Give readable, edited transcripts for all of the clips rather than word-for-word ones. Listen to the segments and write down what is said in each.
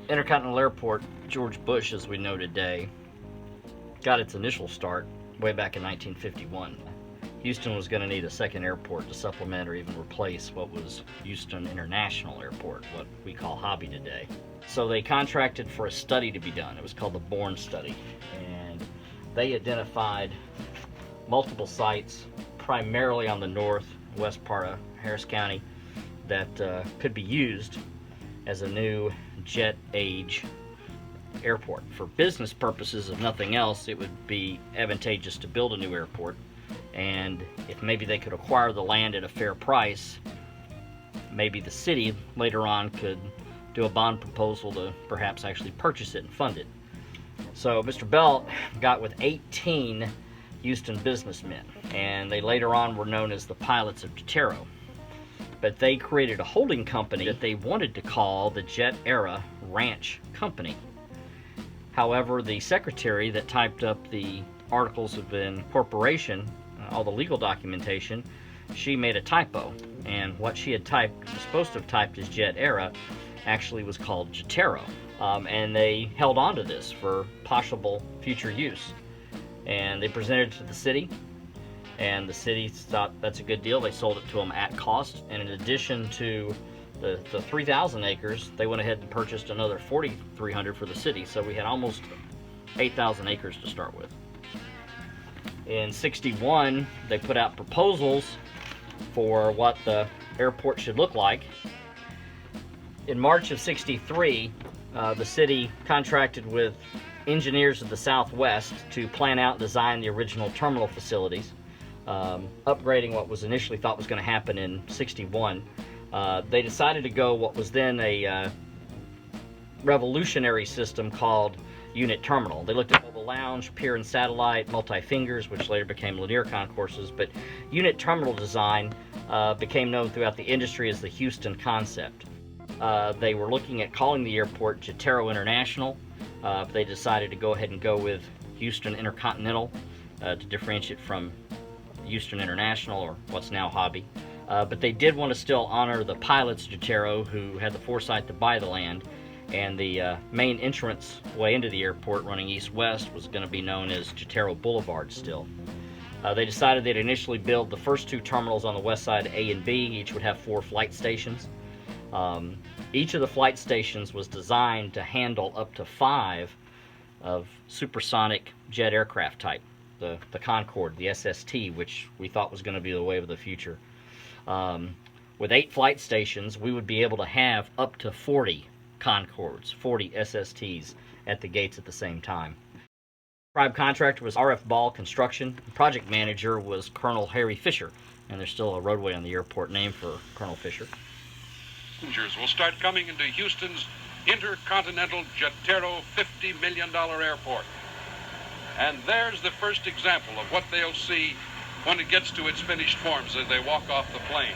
Intercontinental Airport, George Bush as we know today, got its initial start way back in 1951. Houston was going to need a second airport to supplement or even replace what was Houston International Airport, what we call Hobby today. So they contracted for a study to be done. It was called the Bourne Study, and they identified multiple sites, primarily on the northwest part of Harris County, that could be used as a new jet age airport. For business purposes, if nothing else, it would be advantageous to build a new airport, and if maybe they could acquire the land at a fair price, maybe the city later on could do a bond proposal to perhaps actually purchase it and fund it. So Mr. Belt got with 18 Houston businessmen, and they later on were known as the pilots of Jotaro. But they created a holding company that they wanted to call the Jet Era Ranch Company. However, the secretary that typed up the articles of incorporation, all the legal documentation, she made a typo, and what she had typed, was supposed to have typed as Jet Era, actually was called Jotaro. And they held on to this for possible future use. And they presented it to the city, and the city thought that's a good deal. They sold it to them at cost, and in addition to the 3,000 acres, they went ahead and purchased another 4,300 for the city, so we had almost 8,000 acres to start with. In '61, they put out proposals for what the airport should look like. In March of '63, the city contracted with engineers of the Southwest to plan out and design the original terminal facilities, upgrading what was initially thought was going to happen in '61. They decided to go what was then a revolutionary system called Unit Terminal. They looked at mobile lounge, pier and satellite, multi-fingers, which later became linear concourses, but Unit Terminal design became known throughout the industry as the Houston concept. They were looking at calling the airport Jotaro International. They decided to go ahead and go with Houston Intercontinental to differentiate from Houston International, or what's now Hobby. But they did want to still honor the pilots of Jotaro who had the foresight to buy the land, and the main entrance way into the airport running east-west was going to be known as Jotaro Boulevard still. They decided they'd initially build the first two terminals on the west side, A and B. Each would have 4 flight stations. Each of the flight stations was designed to handle up to 5 of supersonic jet aircraft type, the Concorde, the SST, which we thought was going to be the wave of the future. With 8 flight stations, we would be able to have up to 40 Concordes, 40 SSTs at the gates at the same time. Prime contractor was RF Ball Construction. The project manager was Colonel Harry Fisher, and there's still a roadway on the airport named for Colonel Fisher. Passengers will start coming into Houston's Intercontinental Jotaro $50 million airport. And there's the first example of what they'll see when it gets to its finished forms as they walk off the plane.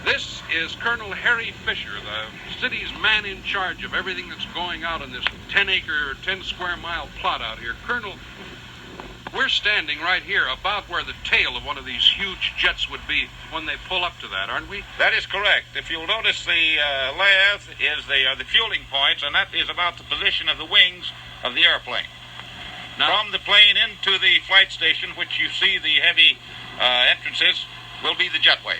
This is Colonel Harry Fisher, the city's man in charge of everything that's going out in this 10-acre, 10-square-mile plot out here. Colonel, we're standing right here about where the tail of one of these huge jets would be when they pull up to that, aren't we? That is correct. If you'll notice, the lathe is the fueling points, and that is about the position of the wings of the airplane. Now, from the plane into the flight station, which you see the heavy entrances, will be the jetway.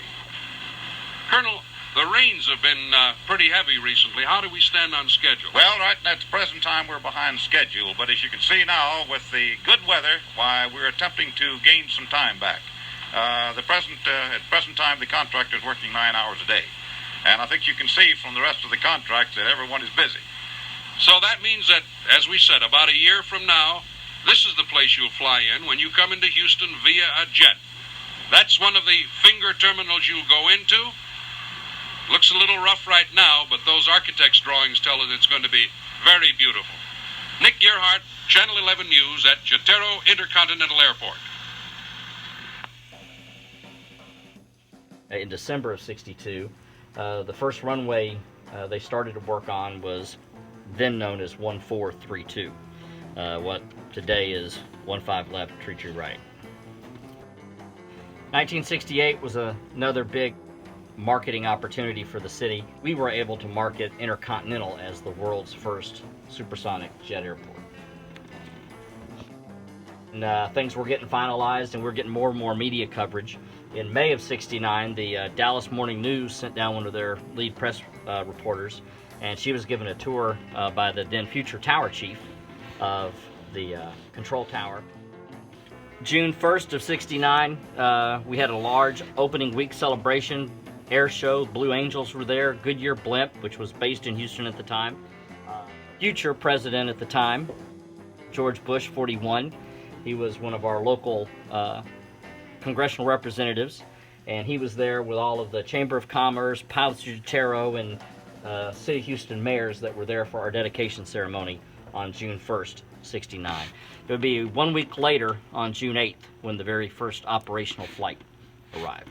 Colonel, the rains have been pretty heavy recently. How do we stand on schedule? Well, right at the present time, we're behind schedule. But as you can see now, with the good weather, why, we're attempting to gain some time back. At present time, the contractor is working 9 hours a day. And I think you can see from the rest of the contract that everyone is busy. So that means that, as we said, about a year from now, this is the place you'll fly in when you come into Houston via a jet. That's one of the finger terminals you'll go into. Looks a little rough right now, but those architect's drawings tell us it's going to be very beautiful. Nick Gearhart, Channel 11 News at Jotaro Intercontinental Airport. In December of '62, the first runway they started to work on was then known as 1432, what today is 15 left, 32 right. 1968 was another big marketing opportunity for the city. We were able to market Intercontinental as the world's first supersonic jet airport. And things were getting finalized, and we're getting more and more media coverage. In May of '69, the Dallas Morning News sent down one of their lead press reporters, and she was given a tour by the then future tower chief of the control tower. June 1st of '69, we had a large opening week celebration air show. Blue Angels were there. Goodyear Blimp, which was based in Houston at the time. Future president at the time, George Bush, 41. He was one of our local congressional representatives, and he was there with all of the Chamber of Commerce, Pilots Judiciaro, and City of Houston mayors that were there for our dedication ceremony on June 1st, '69. It would be 1 week later, on June 8th, when the very first operational flight arrived.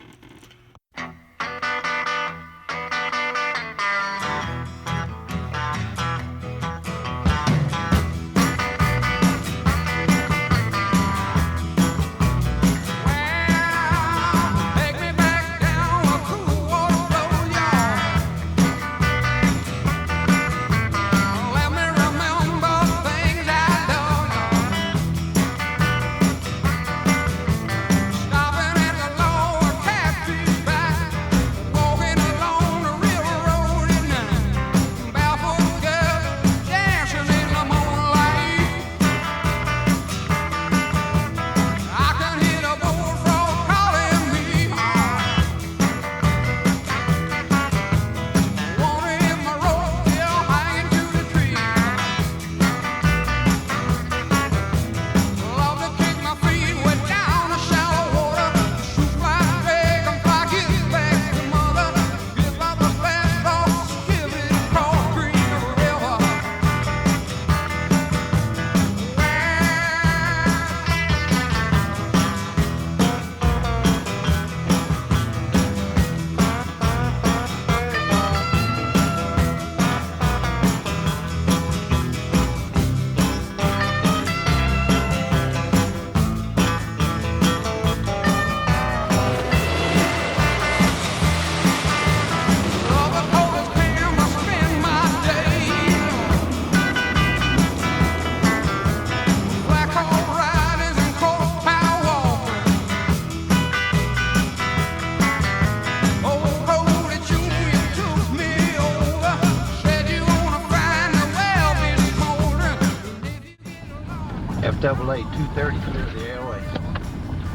FAA 230 clear the airway.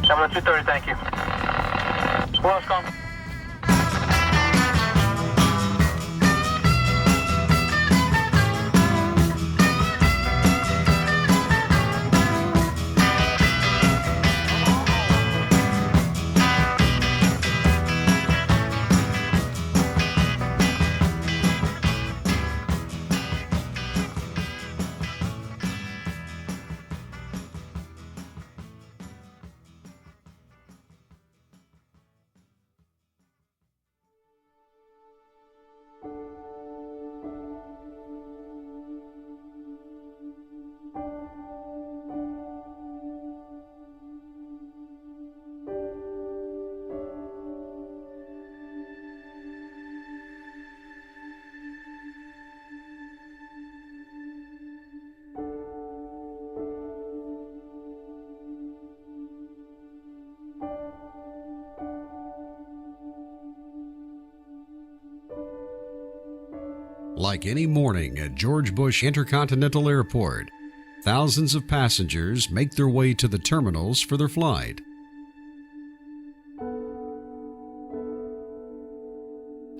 FAA 230, thank you. Squirrel's come. Like any morning at George Bush Intercontinental Airport, thousands of passengers make their way to the terminals for their flight.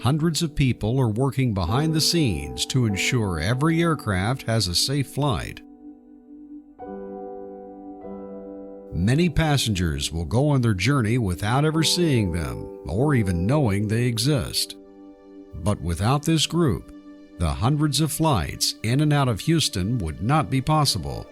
Hundreds of people are working behind the scenes to ensure every aircraft has a safe flight. Many passengers will go on their journey without ever seeing them or even knowing they exist. But without this group, the hundreds of flights in and out of Houston would not be possible.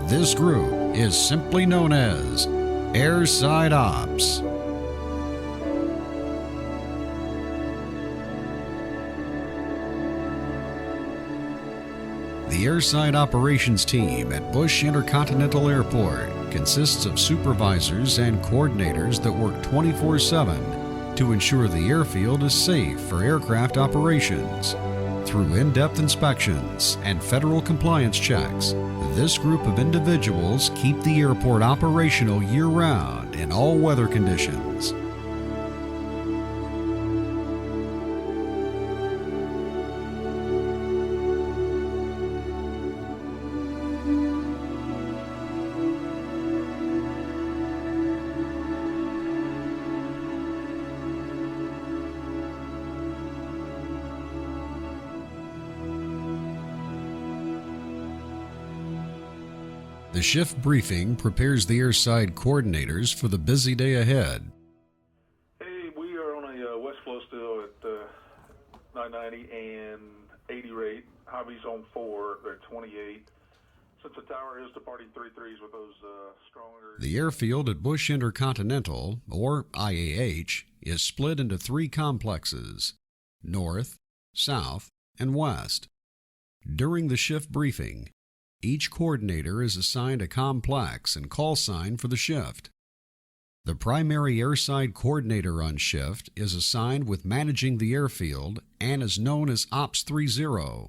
This group is simply known as Airside Ops. The Airside Operations Team at Bush Intercontinental Airport consists of supervisors and coordinators that work 24/7 to ensure the airfield is safe for aircraft operations. Through in-depth inspections and federal compliance checks, this group of individuals keep the airport operational year-round in all weather conditions. The shift briefing prepares the airside coordinators for the busy day ahead. Hey, we are on a west flow still at 990 and 80 rate. Hobby's on 4, they're 28. Since the tower is departing 3-3s with those stronger... The airfield at Bush Intercontinental, or IAH, is split into 3 complexes: north, south, and west. During the shift briefing, each coordinator is assigned a complex and call sign for the shift. The primary airside coordinator on shift is assigned with managing the airfield and is known as Ops 30.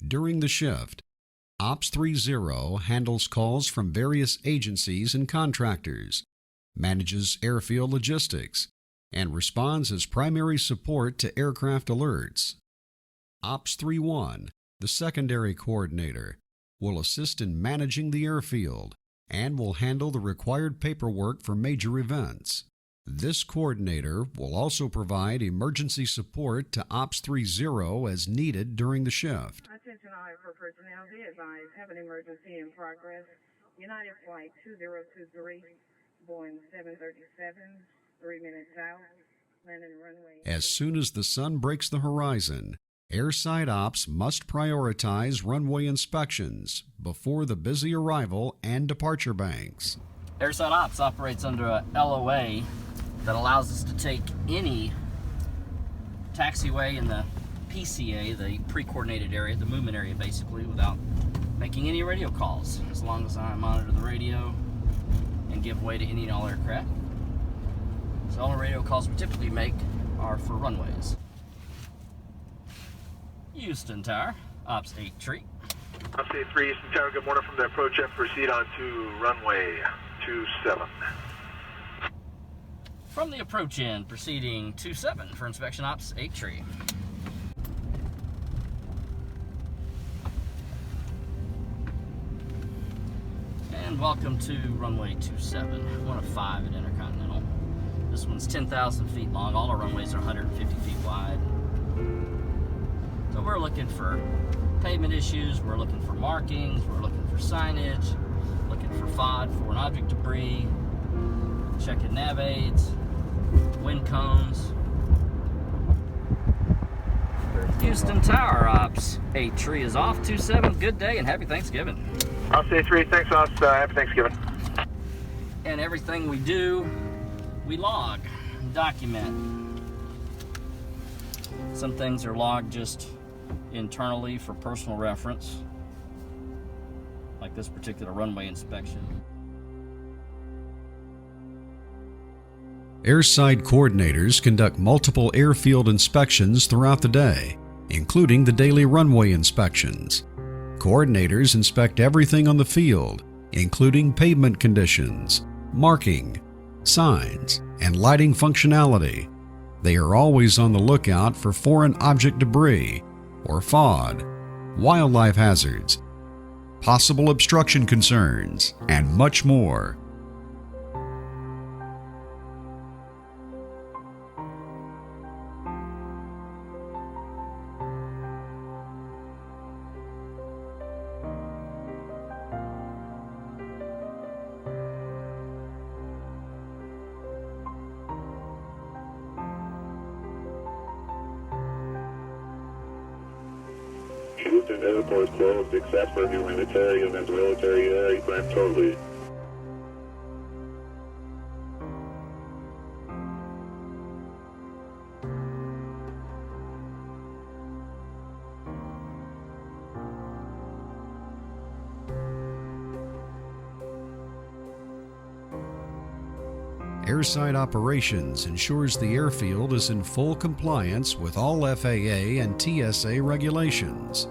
During the shift, Ops 30 handles calls from various agencies and contractors, manages airfield logistics, and responds as primary support to aircraft alerts. Ops 31, the secondary coordinator, will assist in managing the airfield and will handle the required paperwork for major events. This coordinator will also provide emergency support to Ops 30 as needed during the shift. Attention all airport personnel, be advised, have an emergency in progress. United Flight 2023, Boeing 737, 3 minutes out, landing runway. As soon as the sun breaks the horizon, Airside Ops must prioritize runway inspections before the busy arrival and departure banks. Airside Ops operates under a LOA that allows us to take any taxiway in the PCA, the pre-coordinated area, the movement area basically, without making any radio calls, as long as I monitor the radio and give way to any and all aircraft. So all the radio calls we typically make are for runways. Houston Tower, Ops 8 Tree. Ops 8-3, Houston Tower, good morning from the approach and proceed on to runway 27. From the approach end, proceeding 27 for inspection Ops 8 Tree. And welcome to runway 27, one of 5 at Intercontinental. This one's 10,000 feet long. All our runways are 150 feet wide. So we're looking for pavement issues, we're looking for markings, we're looking for signage, looking for FOD, foreign object debris, checking nav aids, wind cones. Houston Tower, Ops 8 Tree is off, 27, good day and happy Thanksgiving. Ops 8-3, thanks Ops, happy Thanksgiving. And everything we do, we log, document. Some things are logged just internally for personal reference, like this particular runway inspection. Airside coordinators conduct multiple airfield inspections throughout the day, including the daily runway inspections. Coordinators inspect everything on the field, including pavement conditions, marking, signs, and lighting functionality. They are always on the lookout for foreign object debris, or FOD, wildlife hazards, possible obstruction concerns, and much more. Houston Airport closed except for humanitarian and military aircraft totally. Airside Operations ensures the airfield is in full compliance with all FAA and TSA regulations.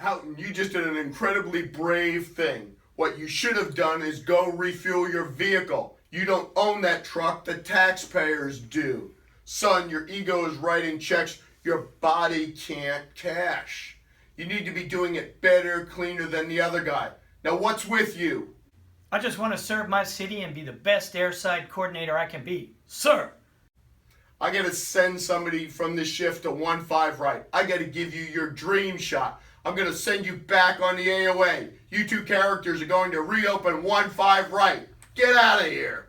Houghton, you just did an incredibly brave thing. What you should have done is go refuel your vehicle. You don't own that truck, the taxpayers do. Son, your ego is writing checks your body can't cash. You need to be doing it better, cleaner than the other guy. Now what's with you? I just want to serve my city and be the best airside coordinator I can be. Sir! I gotta send somebody from this shift to 1-5 right. I gotta give you your dream shot. I'm going to send you back on the AOA. You two characters are going to reopen 1-5 right. Get out of here.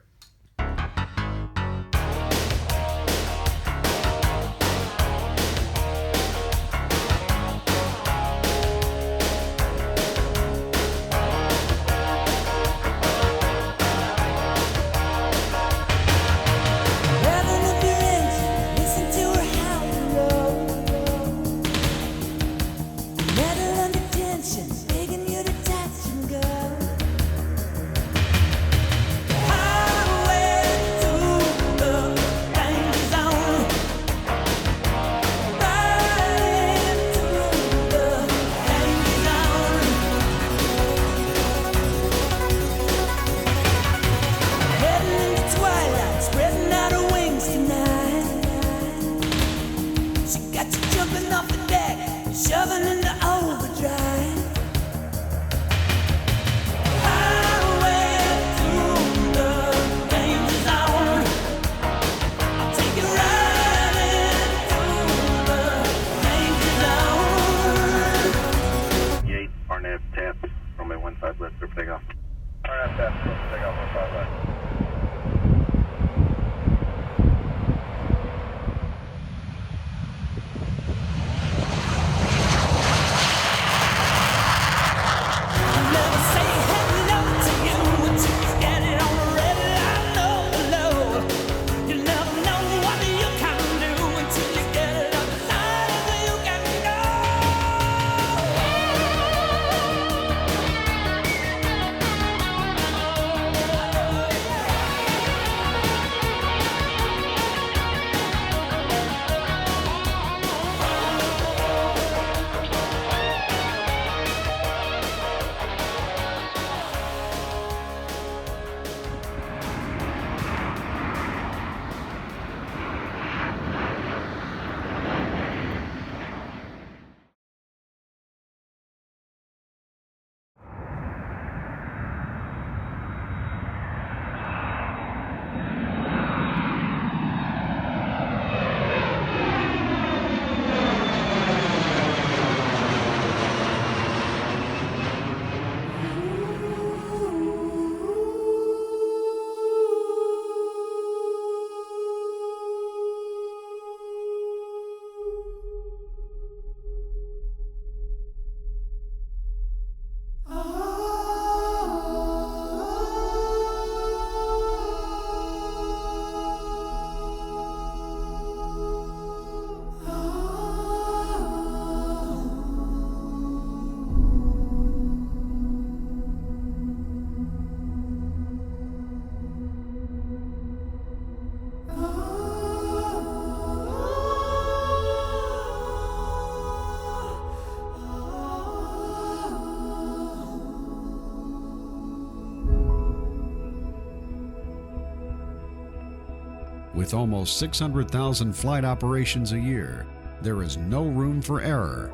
With almost 600,000 flight operations a year, there is no room for error.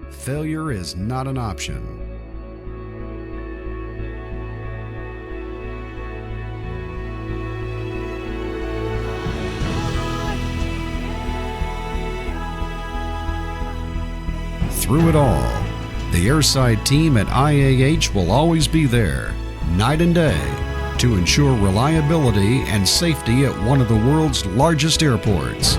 Failure is not an option. through it all. The Airside team at IAH will always be there, night and day, to ensure reliability and safety at one of the world's largest airports.